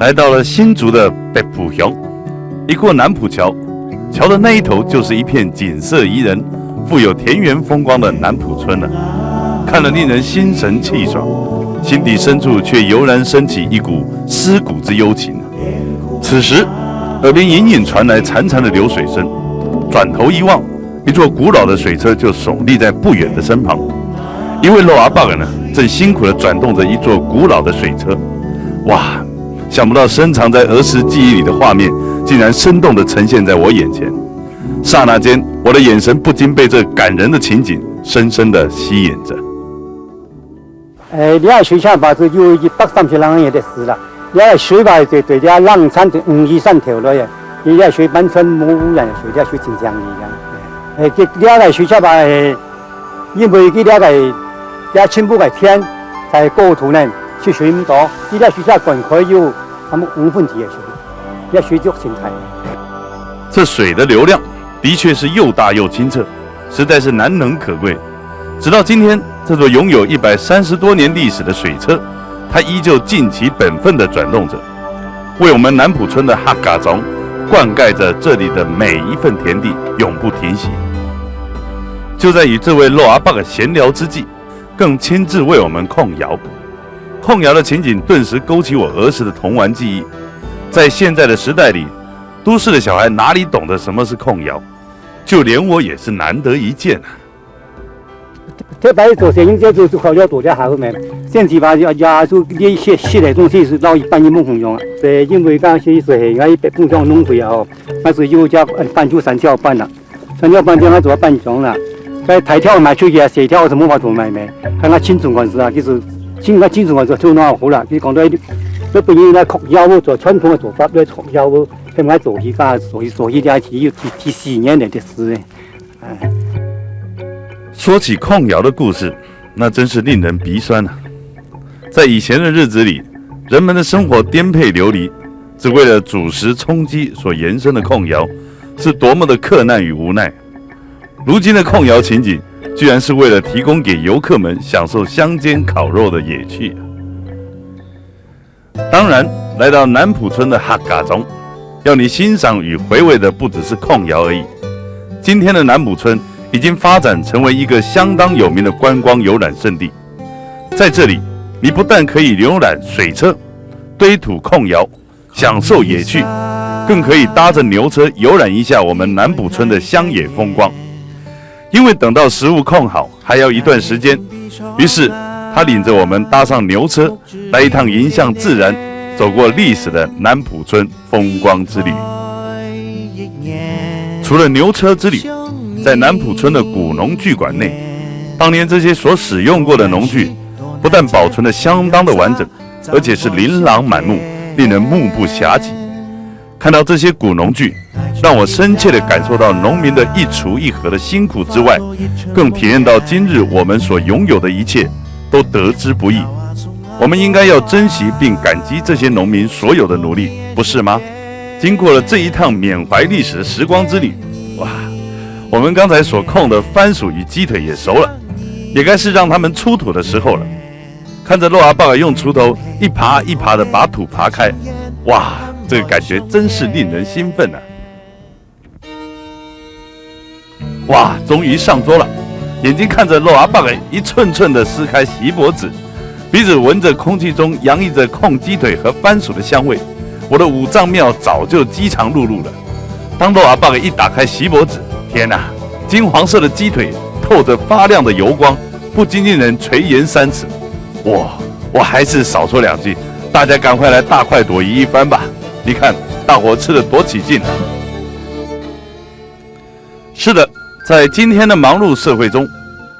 来到了新竹的北埔乡，一过南埔桥，桥的那一头就是一片景色宜人、富有田园风光的南埔村了。看了令人心神气爽，心底深处却油然升起一股思古之幽情。此时，耳边隐隐传来潺潺的流水声，转头一望，一座古老的水车就耸立在不远的身旁。一位老阿伯呢，正辛苦地转动着一座古老的水车。哇！想不到深藏在儿时记忆里的画面，竟然生动地呈现在我眼前。刹那间，我的眼神不禁被这感人的情景深深地吸引着。你水下把这有130人也得死了。你水吧对这浪山的53条了呀，你水完全没污染的水，这水真香的。这水下吧，因为这全部的天在高土呢。去水唔多，依家水下管可以有差不多5分之的水，依家水就生态。这水的流量的确是又大又清澈，实在是难能可贵。直到今天，这座拥有130多年历史的水车，它依旧尽其本分地转动着，为我们南埔村的哈嘎种灌溉着这里的每一份田地，永不停息。就在与这位老阿伯的闲聊之际，更亲自为我们控窑。控窑的情景顿时勾起我儿时的童玩记忆。在现在的时代里，都市的小孩哪里懂得什么是控窑？就连我也是难得一见啊！这摆做生意就靠要多点好没？现在吧要做一些新的东西是到一般人不用啊。对，因为刚些水原来不像农会啊，但是又叫搬出3条班了，3条班这样做搬种了。在台跳买出去啊，水跳什么法做买没？看他清楚管事啊，就是。现在基础就做那好啦，你講到你本人來控窯喎，做傳統嘅做法咧，控窯喎，佢咪做起家，所以啲要提4年嚟的事咧。說起控窯的故事，那真是令人鼻酸啊！在以前的日子里，人們的生活顛沛流離，只為了煮食充飢所延伸的控窯，是多麼的克難與無奈。如今的控窯情景，居然是为了提供给游客们享受乡间烤肉的野趣。当然，来到南埔村的哈嘎中，要你欣赏与回味的不只是控窑而已。今天的南埔村已经发展成为一个相当有名的观光游览胜地。在这里，你不但可以浏览水车、堆土控窑，享受野趣，更可以搭着牛车游览一下我们南埔村的乡野风光。因为等到食物控好还要一段时间，于是他领着我们搭上牛车，来一趟迎向自然、走过历史的南埔村风光之旅。除了牛车之旅，在南埔村的古农具馆内，当年这些所使用过的农具，不但保存得相当的完整，而且是琳琅满目，令人目不暇接。看到这些古农具，让我深切地感受到农民的一锄一禾的辛苦之外，更体验到今日我们所拥有的一切都得之不易。我们应该要珍惜并感激这些农民所有的努力，不是吗？经过了这一趟缅怀历史的时光之旅，哇，我们刚才所控的番薯与鸡腿也熟了，也该是让他们出土的时候了。看着肉阿爸用锄头一耙一耙地把土耙开，哇，这个感觉真是令人兴奋啊！哇，终于上桌了，眼睛看着肉阿爸一寸寸地撕开锡箔纸，鼻子闻着空气中洋溢着控鸡腿和番薯的香味，我的五脏庙早就饥肠辘辘了。当肉阿爸一打开锡箔纸，天哪，金黄色的鸡腿透着发亮的油光，不禁令人垂涎3尺。我还是少说2句，大家赶快来大快朵颐一番吧！你看，大伙吃得多起劲啊！是的，在今天的忙碌社会中，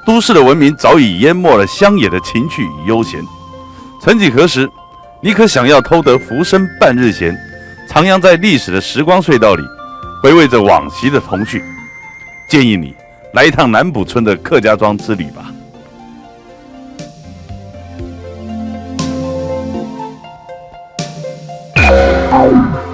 都市的文明早已淹没了乡野的情趣与悠闲。曾几何时，你可想要偷得浮生半日闲，徜徉在历史的时光隧道里，回味着往昔的童趣。建议你来一趟南埔村的客家庄之旅吧。Oh.